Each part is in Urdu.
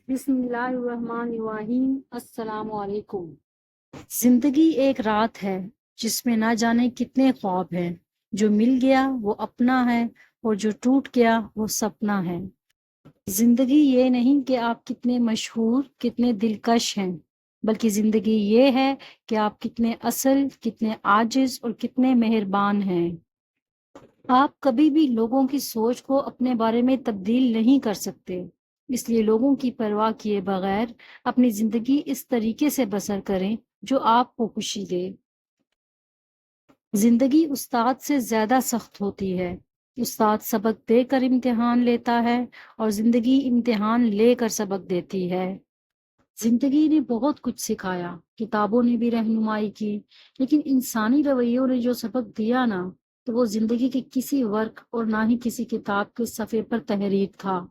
بسم اللہ الرحمن الرحیم۔ السلام علیکم۔ زندگی ایک رات ہے جس میں نہ جانے کتنے خواب ہیں، جو مل گیا وہ اپنا ہے اور جو ٹوٹ گیا وہ سپنا ہے۔ زندگی یہ نہیں کہ آپ کتنے مشہور، کتنے دلکش ہیں، بلکہ زندگی یہ ہے کہ آپ کتنے اصل، کتنے عاجز اور کتنے مہربان ہیں۔ آپ کبھی بھی لوگوں کی سوچ کو اپنے بارے میں تبدیل نہیں کر سکتے، اس لیے لوگوں کی پرواہ کیے بغیر اپنی زندگی اس طریقے سے بسر کریں جو آپ کو خوشی دے۔ زندگی استاد سے زیادہ سخت ہوتی ہے۔ استاد سبق دے کر امتحان لیتا ہے اور زندگی امتحان لے کر سبق دیتی ہے۔ زندگی نے بہت کچھ سکھایا، کتابوں نے بھی رہنمائی کی، لیکن انسانی رویوں نے جو سبق دیا نا، تو وہ زندگی کے کسی ورق اور نہ ہی کسی کتاب کے صفحے پر تحریر تھا۔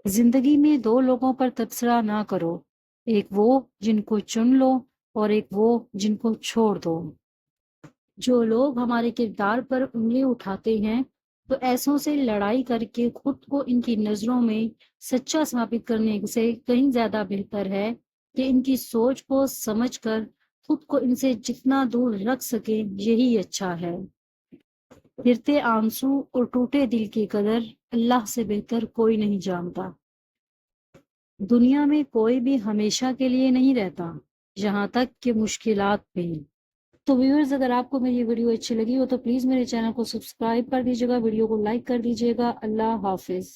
زندگی میں دو لوگوں پر تبصرہ نہ کرو، ایک وہ جن کو چن لو اور ایک وہ جن کو چھوڑ دو۔ جو لوگ ہمارے کردار پر انگلی اٹھاتے ہیں تو ایسوں سے لڑائی کر کے خود کو ان کی نظروں میں سچا ثابت کرنے سے کہیں زیادہ بہتر ہے کہ ان کی سوچ کو سمجھ کر خود کو ان سے جتنا دور رکھ سکیں، یہی اچھا ہے۔ گرتے آنسو اور ٹوٹے دل کی قدر اللہ سے بہتر کوئی نہیں جانتا۔ دنیا میں کوئی بھی ہمیشہ کے لیے نہیں رہتا، یہاں تک کہ مشکلات بھی۔ تو ویورز، اگر آپ کو میری ویڈیو اچھی لگی ہو تو پلیز میرے چینل کو سبسکرائب کر دیجیے گا، ویڈیو کو لائک کر دیجیے گا۔ اللہ حافظ۔